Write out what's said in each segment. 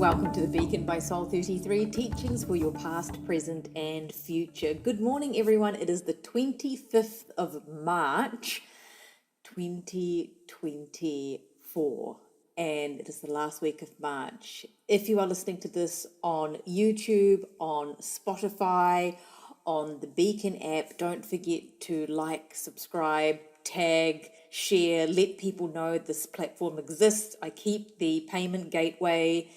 Welcome to the Beacon by Soul 33, teachings for your past, present, and future. Good morning, everyone. It is the 25th of March, 2024, and it is the last week of March. If you are listening to this on YouTube, on Spotify, on the Beacon app, don't forget to like, subscribe, tag, share, let people know this platform exists. I keep the payment gateway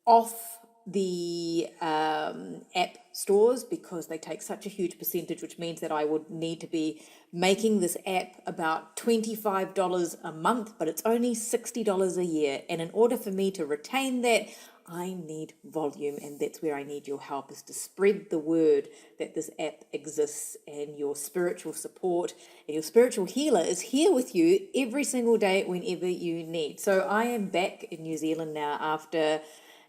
off the app stores because they take such a huge percentage, which means that I would need to be making this app about $25 a month, but it's only $60 a year. And in order for me to retain that, I need volume, and that's where I need your help, is to spread the word that this app exists, and your spiritual support and your spiritual healer is here with you every single day whenever you need. So I am back in New Zealand now after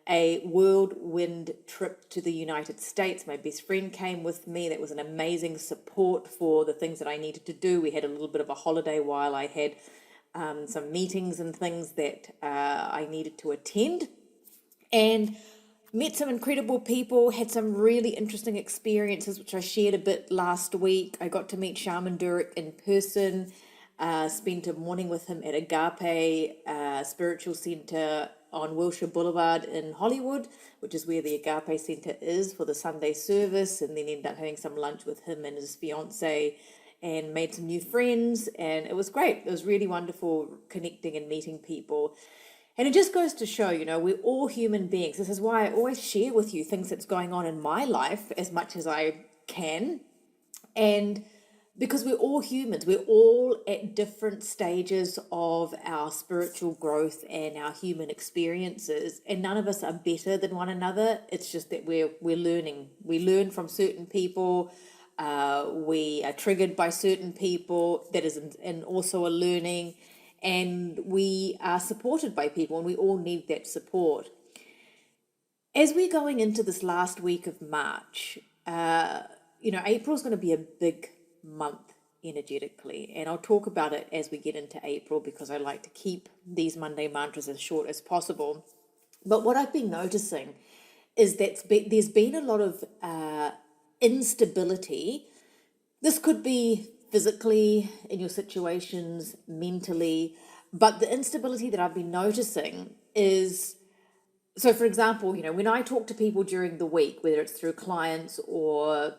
a whirlwind trip to the United States. My best friend came with me. That was an amazing support for the things that I needed to do. We had a little bit of a holiday while I had some meetings and things that I needed to attend, and met some incredible people, had some really interesting experiences, which I shared a bit last week. I got to meet Shaman Durek in person, spent a morning with him at Agape Spiritual Center on Wilshire Boulevard in Hollywood, which is where the Agape Center is, for the Sunday service, and then ended up having some lunch with him and his fiance and made some new friends, and it was great. It was really wonderful connecting and meeting people. And it just goes to show, we're all human beings. This is why I always share with you things that's going on in my life as much as I can. And because we're all humans, we're all at different stages of our spiritual growth and our human experiences, and none of us are better than one another. It's just that we're learning. We learn from certain people. We are triggered by certain people. That is and also a learning, and we are supported by people, and we all need that support. As we're going into this last week of March, April's going to be a big month energetically, and I'll talk about it as we get into April, because I like to keep these Monday mantras as short as possible. But what I've been noticing is that there's been a lot of instability. This could be physically in your situations, mentally, but the instability that I've been noticing is, so for example, when I talk to people during the week, whether it's through clients or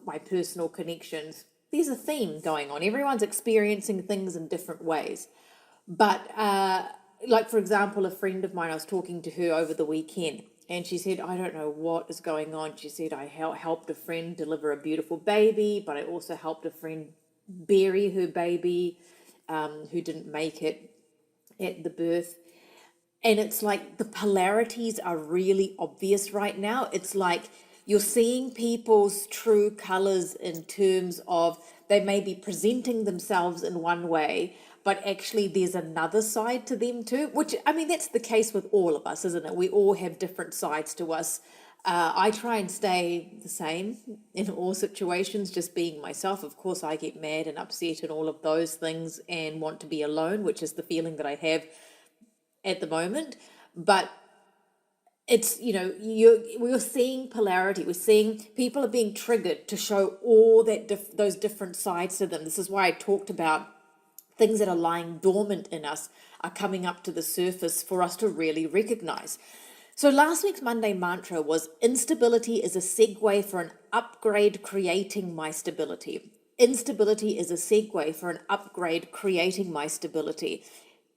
my personal connections, there's a theme going on. Everyone's experiencing things in different ways. But like, for example, a friend of mine, I was talking to her over the weekend, and she said, I don't know what is going on. She said, I helped a friend deliver a beautiful baby, but I also helped a friend bury her baby who didn't make it at the birth. And it's like the polarities are really obvious right now. It's like you're seeing people's true colors in terms of they may be presenting themselves in one way, but actually there's another side to them too, which, that's the case with all of us, isn't it? We all have different sides to us. I try and stay the same in all situations, just being myself. Of course, I get mad and upset and all of those things and want to be alone, which is the feeling that I have at the moment. But it's, we're seeing polarity. We're seeing people are being triggered to show all that those different sides to them. This is why I talked about things that are lying dormant in us are coming up to the surface for us to really recognize. So last week's Monday mantra was, instability is a segue for an upgrade creating my stability. Instability is a segue for an upgrade creating my stability.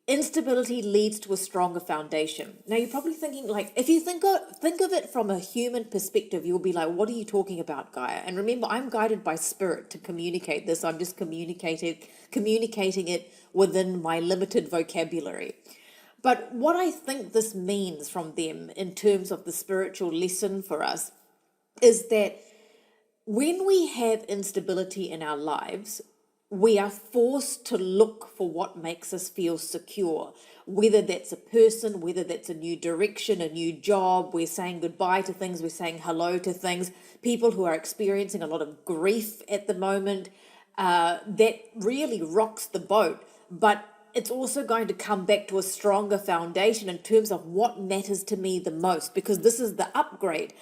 Instability leads to a stronger foundation. Now you're probably thinking, like, if you think of it from a human perspective, you'll be like, what are you talking about, Gaia? And remember, I'm guided by spirit to communicate this. I'm just communicating it within my limited vocabulary. But what I think this means from them in terms of the spiritual lesson for us is that when we have instability in our lives, we are forced to look for what makes us feel secure, whether that's a person, whether that's a new direction, a new job. We're saying goodbye to things, we're saying hello to things. People who are experiencing a lot of grief at the moment, that really rocks the boat. But it's also going to come back to a stronger foundation in terms of what matters to me the most, because this is the upgrade.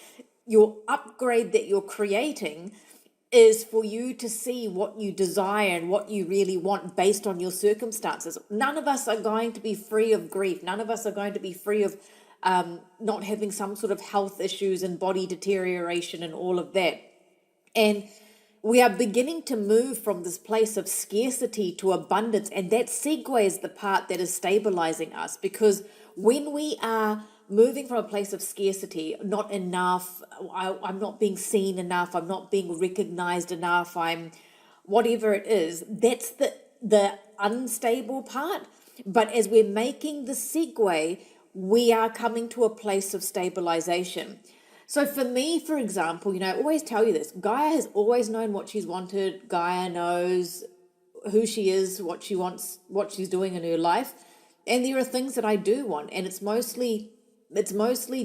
Your upgrade that you're creating is for you to see what you desire and what you really want based on your circumstances. None of us are going to be free of grief. None of us are going to be free of not having some sort of health issues and body deterioration and all of that. And we are beginning to move from this place of scarcity to abundance. And that segues the part that is stabilizing us, because when we are moving from a place of scarcity, not enough, I'm not being seen enough, I'm not being recognized enough, I'm whatever it is, that's the unstable part. But as we're making the segue, we are coming to a place of stabilization. So for me, for example, I always tell you this, Gaia has always known what she's wanted. Gaia knows who she is, what she wants, what she's doing in her life. And there are things that I do want, and it's mostly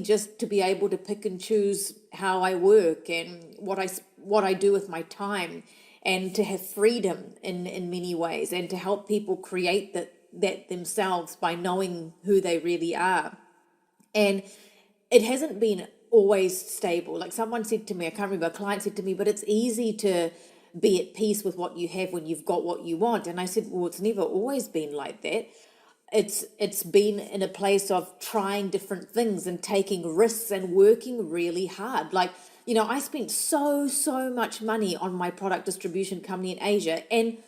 just to be able to pick and choose how I work and what I do with my time, and to have freedom in many ways, and to help people create that themselves by knowing who they really are. And it hasn't been always stable. Like someone said to me, I can't remember, a client said to me, but it's easy to be at peace with what you have when you've got what you want. And I said, well, it's never always been like that. It's been in a place of trying different things and taking risks and working really hard. Like, I spent so much money on my product distribution company in Asia, and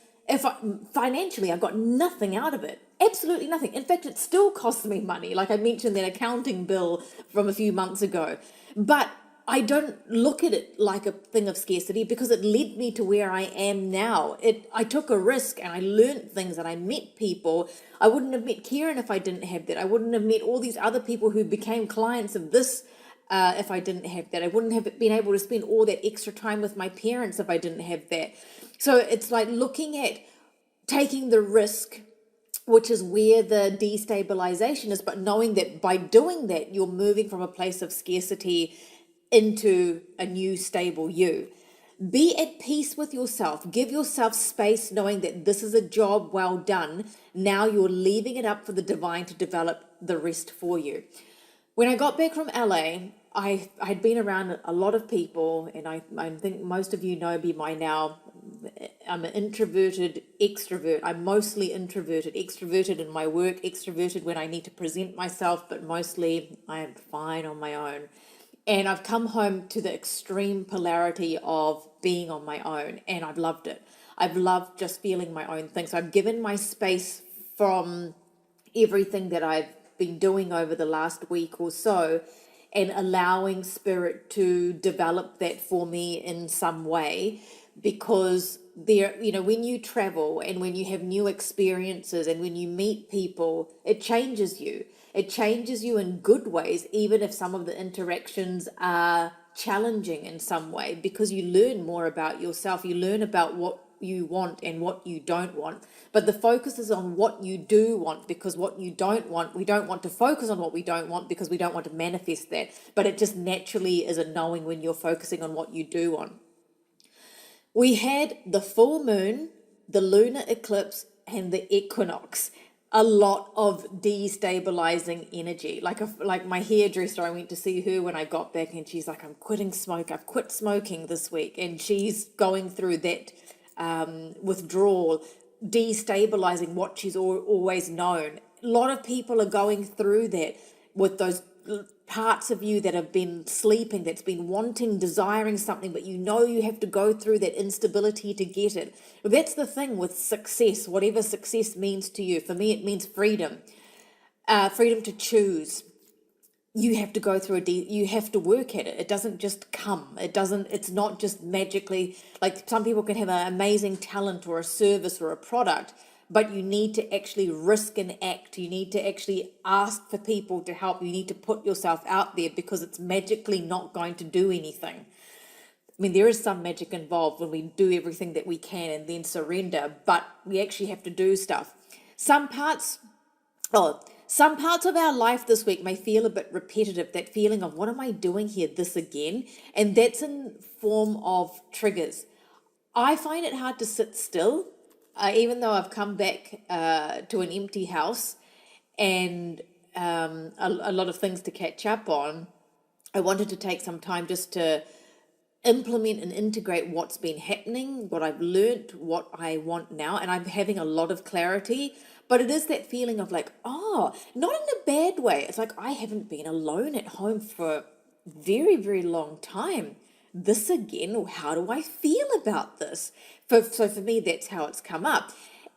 financially I got nothing out of it. Absolutely nothing. In fact, it still costs me money. Like I mentioned that accounting bill from a few months ago. But I don't look at it like a thing of scarcity, because it led me to where I am now. I took a risk and I learned things and I met people. I wouldn't have met Kieran if I didn't have that. I wouldn't have met all these other people who became clients of this if I didn't have that. I wouldn't have been able to spend all that extra time with my parents if I didn't have that. So it's like looking at taking the risk, which is where the destabilization is, but knowing that by doing that, you're moving from a place of scarcity into a new stable you. Be at peace with yourself. Give yourself space, knowing that this is a job well done. Now you're leaving it up for the divine to develop the rest for you. When I got back from LA, I had been around a lot of people, and I think most of you know me by now. I'm an introverted extrovert. I'm mostly introverted, extroverted in my work, extroverted when I need to present myself, but mostly I am fine on my own. And I've come home to the extreme polarity of being on my own, and I've loved it. I've loved just feeling my own thing. So I've given my space from everything that I've been doing over the last week or so, and allowing spirit to develop that for me in some way. Because when you travel and when you have new experiences and when you meet people, it changes you. It changes you in good ways, even if some of the interactions are challenging in some way, because you learn more about yourself. You learn about what you want and what you don't want. But the focus is on what you do want, because what you don't want, we don't want to focus on what we don't want because we don't want to manifest that. But it just naturally is a knowing when you're focusing on what you do want. We had the full moon, the lunar eclipse, and the equinox. A lot of destabilizing energy. Like my hairdresser, I went to see her when I got back, and she's like, I've quit smoking this week. And she's going through that withdrawal, destabilizing what she's always known. A lot of people are going through that with those parts of you that have been sleeping, that's been wanting, desiring something, but you have to go through that instability to get it. That's the thing with success, whatever success means to you. For me, it means freedom, freedom to choose. You have to go through you have to work at it. It doesn't just come. It's not just magically, like some people can have an amazing talent or a service or a product, but you need to actually risk and act. You need to actually ask for people to help. You need to put yourself out there, because it's magically not going to do anything. I mean, there is some magic involved when we do everything that we can and then surrender, but we actually have to do stuff. Some parts of our life this week may feel a bit repetitive, that feeling of, what am I doing here, this again? And that's in form of triggers. I find it hard to sit still even though I've come back to an empty house and a lot of things to catch up on, I wanted to take some time just to implement and integrate what's been happening, what I've learnt, what I want now, and I'm having a lot of clarity. But it is that feeling of like, oh, not in a bad way. It's like I haven't been alone at home for a very, very long time. This again, how do I feel about this? So for me, that's how it's come up.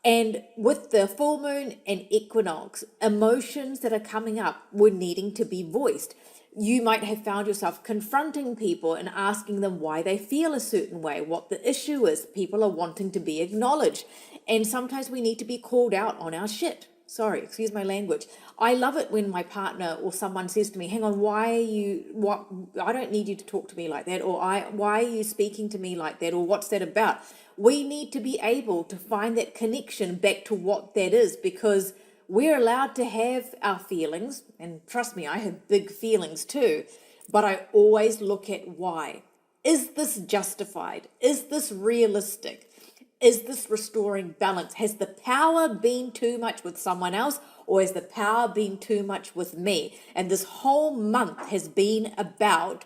And with the full moon and equinox, emotions that are coming up were needing to be voiced. You might have found yourself confronting people and asking them why they feel a certain way, what the issue is. People are wanting to be acknowledged. And sometimes we need to be called out on our shit. Sorry, excuse my language. I love it when my partner or someone says to me, hang on, I don't need you to talk to me like that, or why are you speaking to me like that, or what's that about? We need to be able to find that connection back to what that is, because we're allowed to have our feelings, and trust me, I have big feelings too, but I always look at why. Is this justified? Is this realistic? Is this restoring balance? Has the power been too much with someone else, or has the power been too much with me? And this whole month has been about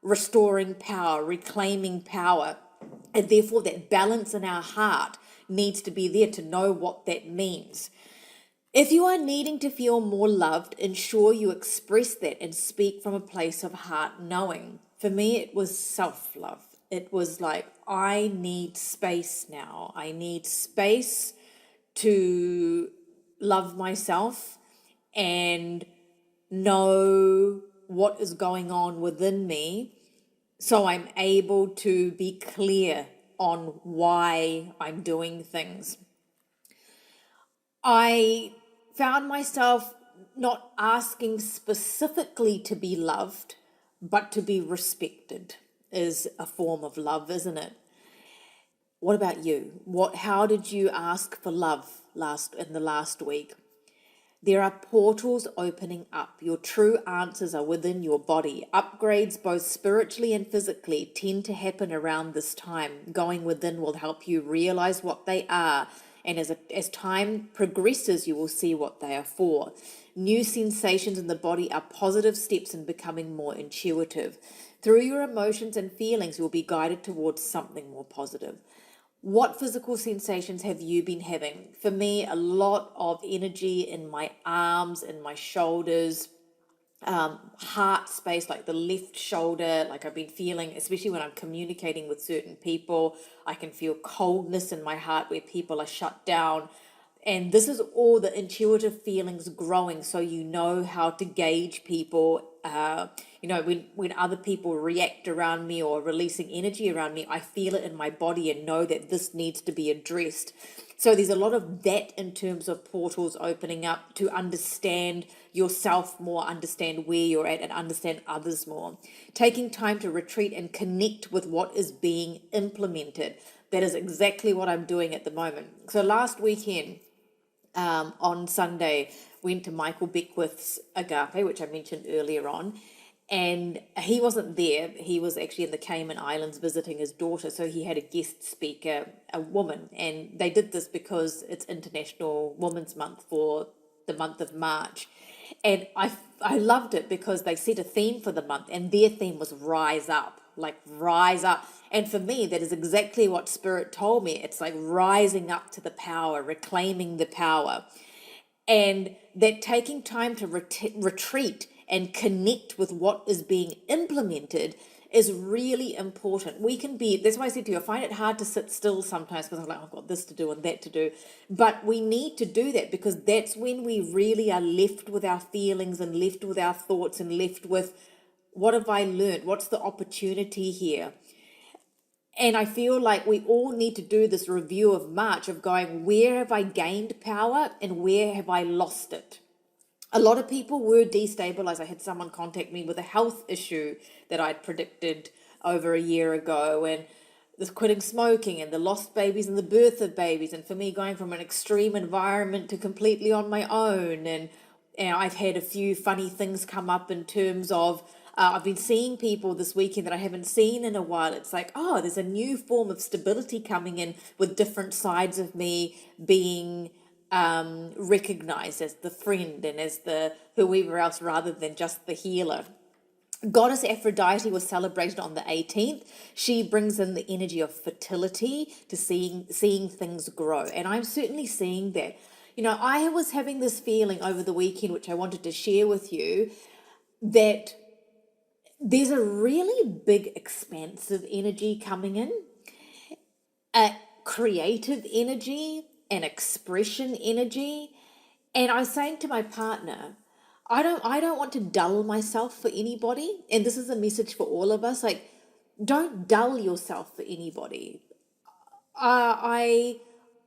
restoring power, reclaiming power. And therefore, that balance in our heart needs to be there to know what that means. If you are needing to feel more loved, ensure you express that and speak from a place of heart knowing. For me, it was self-love. It was like, I need space now. I need space to love myself and know what is going on within me, so I'm able to be clear on why I'm doing things. I found myself not asking specifically to be loved, but to be respected is a form of love, isn't it? What about you? How did you ask for love in the last week? There are portals opening up. Your true answers are within your body. Upgrades, both spiritually and physically, tend to happen around this time. Going within will help you realize what they are. And as time progresses, you will see what they are for. New sensations in the body are positive steps in becoming more intuitive. Through your emotions and feelings, you will be guided towards something more positive. What physical sensations have you been having? For me, a lot of energy in my arms and my shoulders, heart space, like the left shoulder, like I've been feeling, especially when I'm communicating with certain people, I can feel coldness in my heart where people are shut down. And this is all the intuitive feelings growing, so you know how to gauge people. When other people react around me or releasing energy around me, I feel it in my body and know that this needs to be addressed. So there's a lot of that in terms of portals opening up to understand yourself more, understand where you're at, and understand others more. Taking time to retreat and connect with what is being implemented. That is exactly what I'm doing at the moment. So last weekend, on Sunday, went to Michael Beckwith's Agape, which I mentioned earlier on, and he wasn't there. He was actually in the Cayman Islands visiting his daughter, so he had a guest speaker, a woman, and they did this because it's International Women's Month for the month of March. And I loved it because they set a theme for the month, and their theme was rise up, like rise up. And for me, that is exactly what Spirit told me. It's like rising up to the power, reclaiming the power. And that taking time to retreat and connect with what is being implemented is really important. That's why I said to you, I find it hard to sit still sometimes because I'm like, I've got this to do and that to do. But we need to do that because that's when we really are left with our feelings and left with our thoughts and left with, what have I learned? What's the opportunity here? And I feel like we all need to do this review of March of going, where have I gained power and where have I lost it? A lot of people were destabilized. I had someone contact me with a health issue that I'd predicted over a year ago, and this quitting smoking and the lost babies and the birth of babies, and for me going from an extreme environment to completely on my own. And I've had a few funny things come up in terms of I've been seeing people this weekend that I haven't seen in a while. It's like, oh, there's a new form of stability coming in with different sides of me being recognized as the friend and as the whoever else rather than just the healer. Goddess Aphrodite was celebrated on the 18th. She brings in the energy of fertility to seeing things grow. And I'm certainly seeing that. You know, I was having this feeling over the weekend, which I wanted to share with you, that there's a really big expansive energy coming in, a creative energy, an expression energy. And I was saying to my partner, I don't want to dull myself for anybody. And this is a message for all of us. Like, don't dull yourself for anybody. I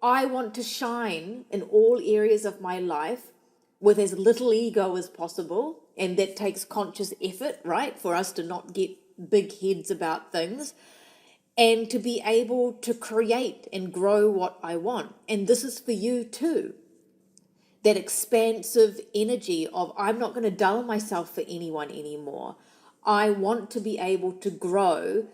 want to shine in all areas of my life with as little ego as possible. And that takes conscious effort, right? For us to not get big heads about things and to be able to create and grow what I want. And this is for you too. That expansive energy of I'm not going to dull myself for anyone anymore. I want to be able to grow,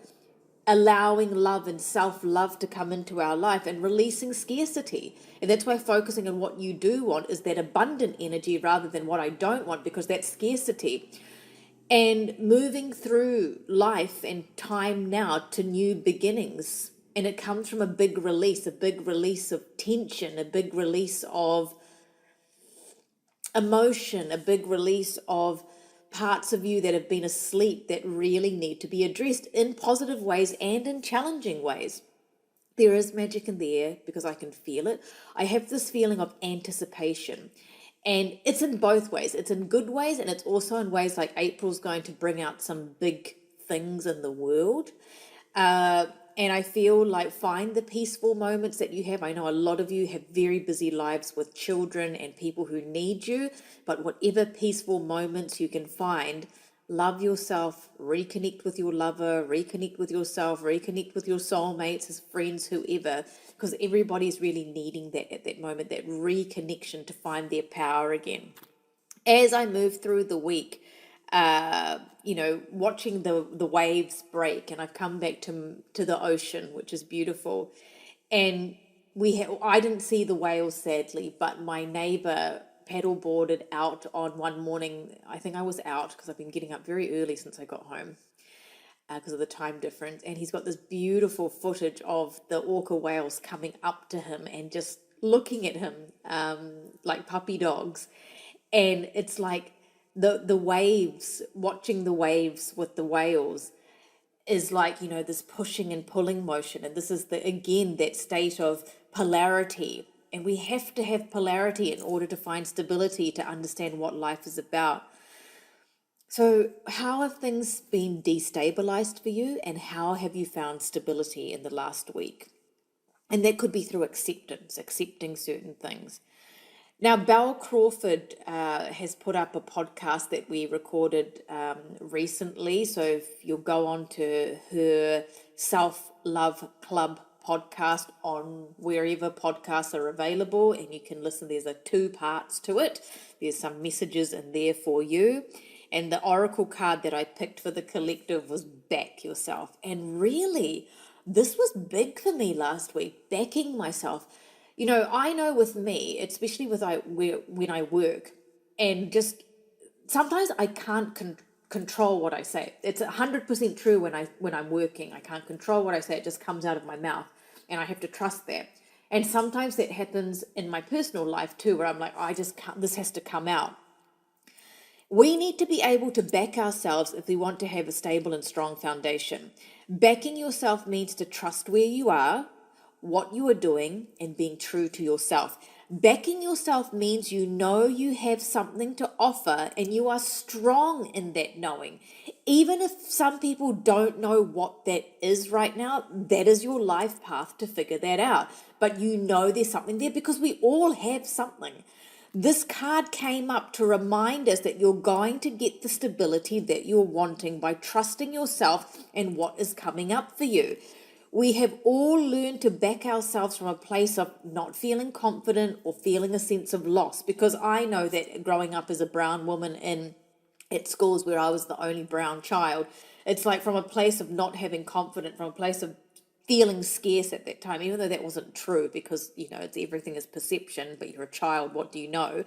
allowing love and self-love to come into our life and releasing scarcity. And that's why focusing on what you do want is that abundant energy rather than what I don't want, because that's scarcity. And moving through life and time now to new beginnings. And it comes from a big release of tension, a big release of emotion, a big release of parts of you that have been asleep that really need to be addressed in positive ways and in challenging ways. There is magic in the air because I can feel it. I have this feeling of anticipation. And it's in both ways. It's in good ways, and it's also in ways like April's going to bring out some big things in the world. And I feel like find the peaceful moments that you have. I know a lot of you have very busy lives with children and people who need you, but whatever peaceful moments you can find, love yourself, reconnect with your lover, reconnect with yourself, reconnect with your soulmates, as friends, whoever, because everybody's really needing that at that moment, that reconnection to find their power again. As I move through the week, watching the waves break, and I've come back to the ocean, which is beautiful. And I didn't see the whales sadly, but my neighbor paddleboarded out on one morning. I think I was out because I've been getting up very early since I got home because of the time difference. And he's got this beautiful footage of the orca whales coming up to him and just looking at him like puppy dogs. And it's like the waves, watching the waves with the whales is like, this pushing and pulling motion. And this is again, that state of polarity. And we have to have polarity in order to find stability, to understand what life is about. So how have things been destabilized for you, and how have you found stability in the last week? And that could be through accepting certain things. Now, Belle Crawford has put up a podcast that we recorded recently. So if you'll go on to her Self-Love Club podcast on wherever podcasts are available, and you can listen. There's 2 parts to it. There's some messages in there for you. And the oracle card that I picked for the collective was back yourself. And really, this was big for me last week, backing myself. I know with me, especially when I work, and just sometimes I can't control what I say. It's 100% true when I'm working. I can't control what I say. It just comes out of my mouth, and I have to trust that. And sometimes that happens in my personal life too, where I'm like, I just can't. This has to come out. We need to be able to back ourselves if we want to have a stable and strong foundation. Backing yourself means to trust where you are, what you are doing, and being true to yourself. Backing yourself means you have something to offer, and you are strong in that knowing. Even if some people don't know what that is right now, that is your life path to figure that out. But there's something there because we all have something. This card came up to remind us that you're going to get the stability that you're wanting by trusting yourself and what is coming up for you. We have all learned to back ourselves from a place of not feeling confident or feeling a sense of loss, because I know that growing up as a brown woman in at schools where I was the only brown child. It's like from a place of not having confidence, from a place of feeling scarce at that time, even though that wasn't true because, it's everything is perception, but you're a child, what do you know?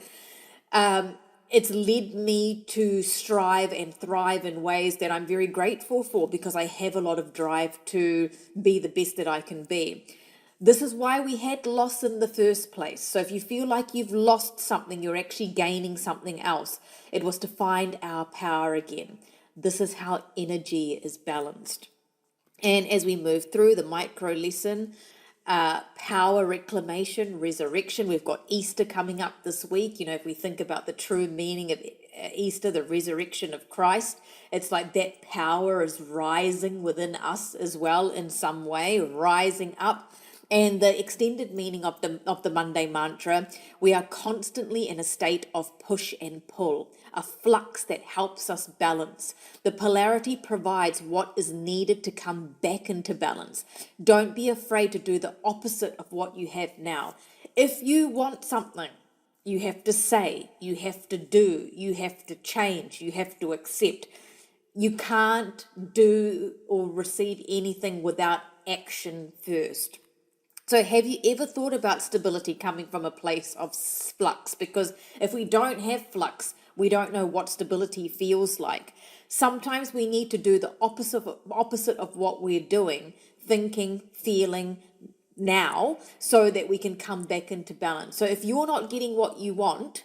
It's led me to strive and thrive in ways that I'm very grateful for because I have a lot of drive to be the best that I can be. This is why we had loss in the first place. So if you feel like you've lost something, you're actually gaining something else. It was to find our power again. This is how energy is balanced. And as we move through the micro lesson, power reclamation, resurrection. We've got Easter coming up this week. If we think about the true meaning of Easter, the resurrection of Christ, it's like that power is rising within us as well in some way, rising up. And the extended meaning of the Monday mantra, we are constantly in a state of push and pull, a flux that helps us balance. The polarity provides what is needed to come back into balance. Don't be afraid to do the opposite of what you have now. If you want something, you have to say, you have to do, you have to change, you have to accept. You can't do or receive anything without action first. So have you ever thought about stability coming from a place of flux? Because if we don't have flux, we don't know what stability feels like. Sometimes we need to do the opposite of what we're doing, thinking, feeling now, so that we can come back into balance. So if you're not getting what you want,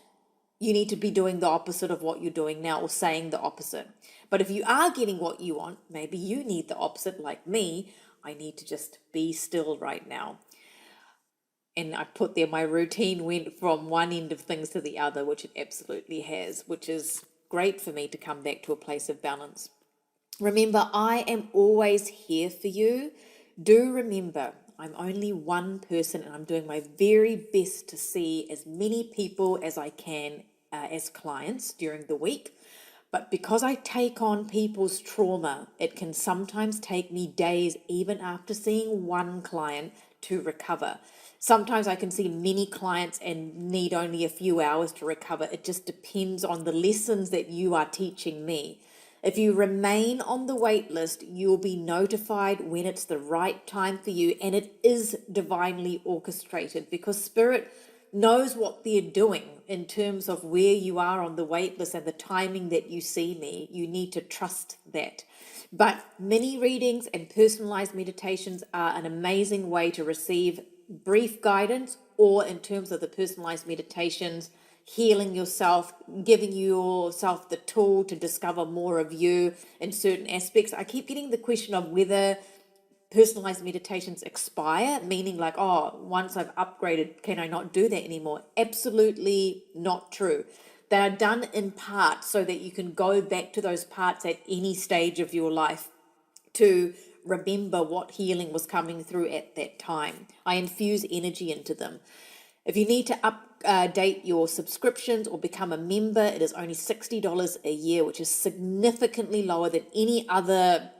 you need to be doing the opposite of what you're doing now or saying the opposite. But if you are getting what you want, maybe you need the opposite like me. I need to just be still right now. And I put there my routine went from one end of things to the other, which it absolutely has, which is great for me to come back to a place of balance. Remember, I am always here for you. Do remember, I'm only one person and I'm doing my very best to see as many people as I can as clients during the week. But because I take on people's trauma, it can sometimes take me days, even after seeing one client, to recover. Sometimes I can see many clients and need only a few hours to recover. It just depends on the lessons that you are teaching me. If you remain on the wait list, you'll be notified when it's the right time for you, and it is divinely orchestrated because Spirit knows what they're doing in terms of where you are on the wait list and the timing that you see me. You need to trust that. But mini readings and personalized meditations are an amazing way to receive brief guidance, or in terms of the personalized meditations, healing yourself, giving yourself the tool to discover more of you in certain aspects. I keep getting the question of whether personalized meditations expire, meaning like, oh, once I've upgraded, can I not do that anymore? Absolutely not true. They are done in part so that you can go back to those parts at any stage of your life to remember what healing was coming through at that time. I infuse energy into them. If you need to update your subscriptions or become a member, it is only $60 a year, which is significantly lower than any other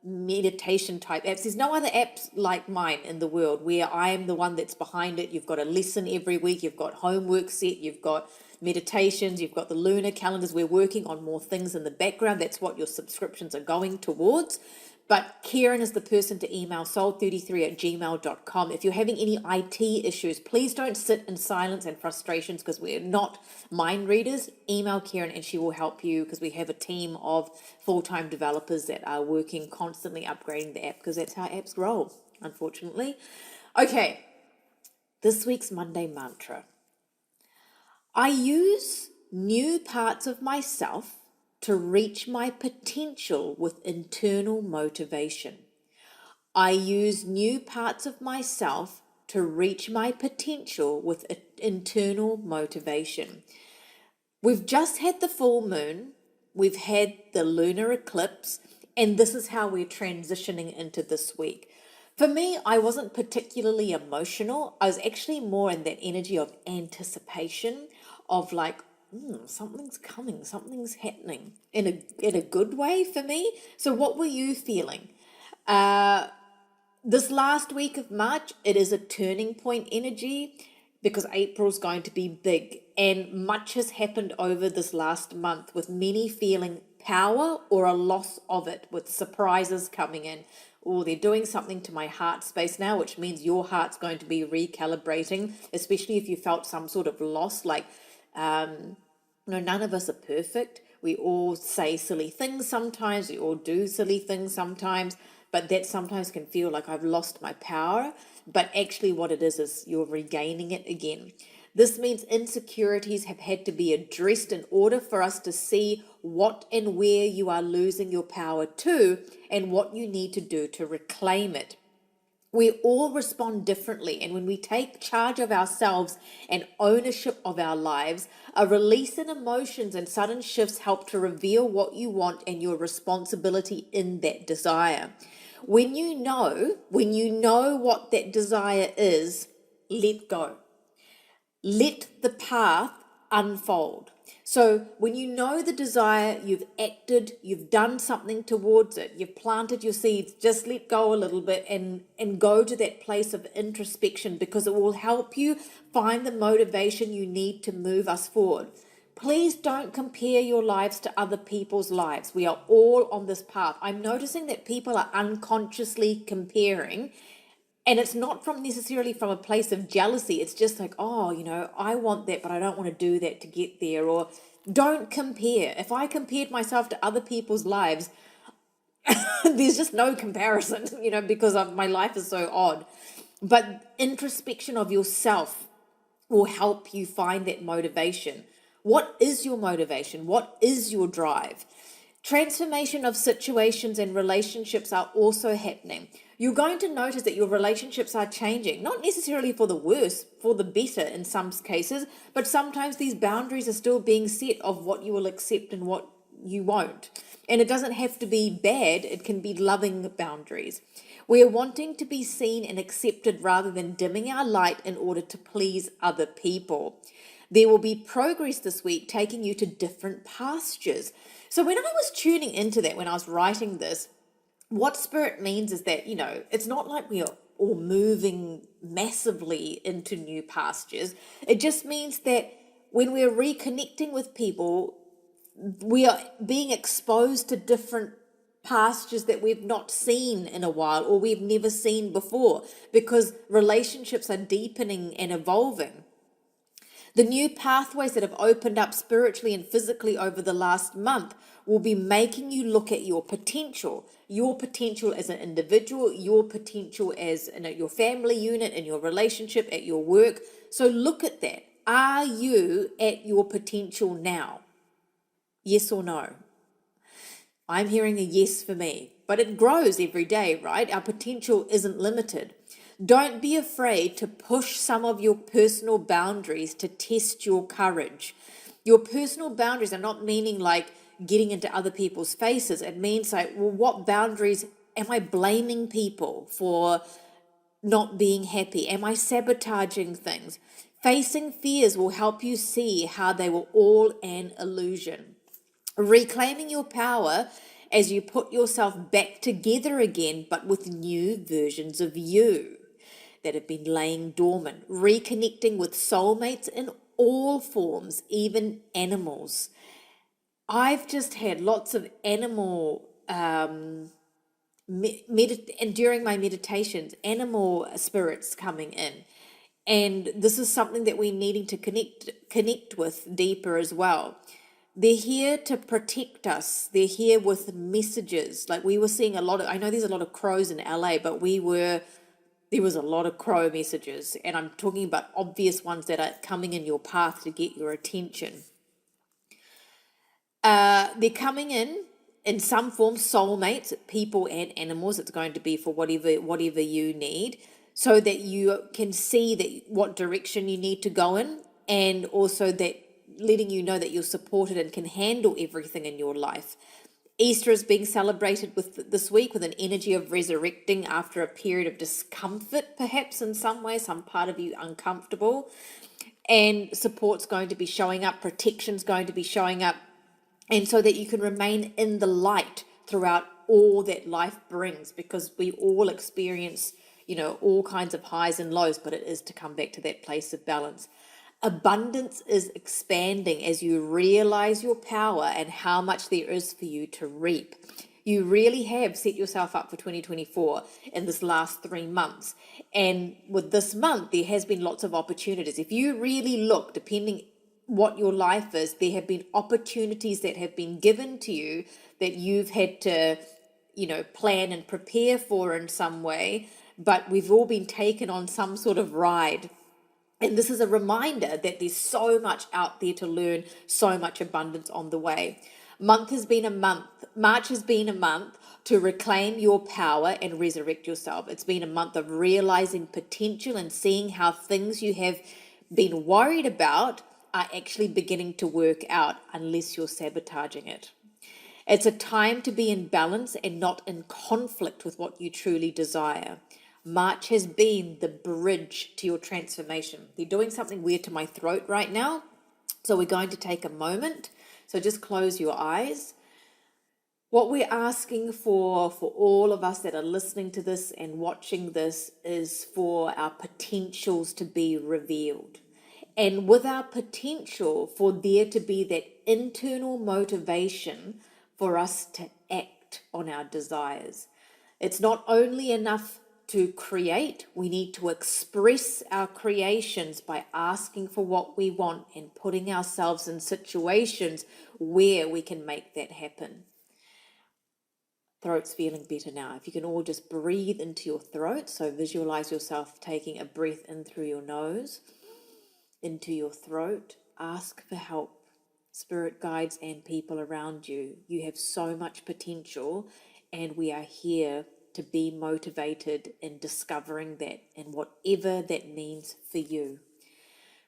meditation type apps. There's no other apps like mine in the world where I am the one that's behind it. You've got a lesson every week, you've got homework set, you've got meditations, you've got the lunar calendars. We're working on more things in the background. That's what your subscriptions are going towards. But Kieran is the person to email, soul33@gmail.com. If you're having any IT issues, please don't sit in silence and frustrations because we're not mind readers. Email Kieran and she will help you because we have a team of full-time developers that are working constantly upgrading the app because that's how apps roll, unfortunately. Okay, this week's Monday mantra. I use new parts of myself to reach my potential with internal motivation. I use new parts of myself to reach my potential with internal motivation. We've just had the full moon, we've had the lunar eclipse, and this is how we're transitioning into this week. For me, I wasn't particularly emotional. I was actually more in that energy of anticipation, of like, something's coming, something's happening in a good way for me. So what were you feeling? This last week of March, it is a turning point energy because April's going to be big. and much has happened over this last month, with many feeling power or a loss of it, with surprises coming in. Or they're doing something to my heart space now, which means your heart's going to be recalibrating, especially if you felt some sort of loss. Like, none of us are perfect. We all say silly things sometimes, we all do silly things sometimes, but that sometimes can feel like I've lost my power. But actually, what it is you're regaining it again. This means insecurities have had to be addressed in order for us to see what and where you are losing your power to, and what you need to do to reclaim it. We all respond differently, and when we take charge of ourselves and ownership of our lives, a release in emotions and sudden shifts help to reveal what you want and your responsibility in that desire. When you know what that desire is, let go. Let the path unfold. So when you know the desire, you've acted, you've done something towards it, you've planted your seeds, just let go a little bit and go to that place of introspection, because it will help you find the motivation you need to move us forward. Please don't compare your lives to other people's lives. We are all on this path. I'm noticing that people are unconsciously comparing, and it's not from necessarily from a place of jealousy. It's just like, oh, I want that, but I don't want to do that to get there. Or don't compare. If I compared myself to other people's lives, there's just no comparison, because my life is so odd. But introspection of yourself will help you find that motivation. What is your motivation? What is your drive? Transformation of situations and relationships are also happening. You're going to notice that your relationships are changing, not necessarily for the worse, for the better in some cases, but sometimes these boundaries are still being set of what you will accept and what you won't. And it doesn't have to be bad, it can be loving boundaries. We're wanting to be seen and accepted rather than dimming our light in order to please other people. There will be progress this week taking you to different pastures. So when I was tuning into that, when I was writing this, what Spirit means is that, it's not like we are all moving massively into new pastures. It just means that when we're reconnecting with people, we are being exposed to different pastures that we've not seen in a while, or we've never seen before, because relationships are deepening and evolving. The new pathways that have opened up spiritually and physically over the last month will be making you look at your potential as an individual, your potential as your family unit, in your relationship, at your work. So look at that. Are you at your potential now? Yes or no? I'm hearing a yes for me, but it grows every day, right? Our potential isn't limited. Don't be afraid to push some of your personal boundaries to test your courage. Your personal boundaries are not meaning like getting into other people's faces. It means like, well, what boundaries am I blaming people for not being happy? Am I sabotaging things? Facing fears will help you see how they were all an illusion. Reclaiming your power as you put yourself back together again, but with new versions of you that have been laying dormant. Reconnecting with soulmates in all forms, even animals. I've just had lots of animal and during my meditations, animal spirits coming in. And this is something that we're needing to connect with deeper as well. They're here to protect us. They're here with messages. Like we were seeing I know there's a lot of crows in LA, but there was a lot of crow messages. And I'm talking about obvious ones that are coming in your path to get your attention. They're coming in some form, soulmates, people and animals. It's going to be for whatever you need, so that you can see what direction you need to go in, and also that letting you know that you're supported and can handle everything in your life. Easter is being celebrated this week with an energy of resurrecting after a period of discomfort, perhaps in some way, some part of you uncomfortable. And support's going to be showing up, protection's going to be showing up, and so that you can remain in the light throughout all that life brings, because we all experience, all kinds of highs and lows, but it is to come back to that place of balance. Abundance is expanding as you realize your power and how much there is for you to reap. You really have set yourself up for 2024 in this last 3 months. And with this month, there has been lots of opportunities. If you really look, depending what your life is, there have been opportunities that have been given to you that you've had to, plan and prepare for in some way, but we've all been taken on some sort of ride. And this is a reminder that there's so much out there to learn, so much abundance on the way. March has been a month to reclaim your power and resurrect yourself. It's been a month of realizing potential and seeing how things you have been worried about are actually beginning to work out unless you're sabotaging it. It's a time to be in balance and not in conflict with what you truly desire. March has been the bridge to your transformation. You're doing something weird to my throat right now, so we're going to take a moment. So just close your eyes. What we're asking for all of us that are listening to this and watching this is for our potentials to be revealed. And with our potential, for there to be that internal motivation for us to act on our desires. It's not only enough to create, we need to express our creations by asking for what we want and putting ourselves in situations where we can make that happen. Throat's feeling better now. If you can all just breathe into your throat, so visualize yourself taking a breath in through your nose, into your throat. Ask for help, spirit guides and people around you. You have so much potential, and we are here to be motivated in discovering that and whatever that means for you.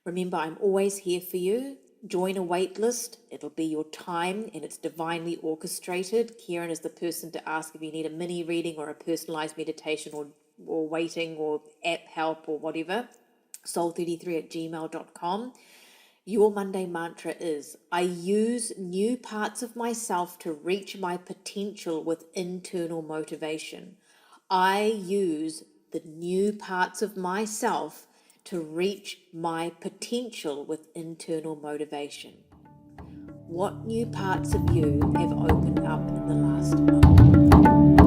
Remember, I'm always here for you. Join a wait list. It'll be your time and it's divinely orchestrated. Kieran is the person to ask if you need a mini reading or a personalized meditation or waiting or app help or whatever. soul33@gmail.com. Your Monday mantra is, I use new parts of myself to reach my potential with internal motivation. I use the new parts of myself to reach my potential with internal motivation. What new parts of you have opened up in the last month?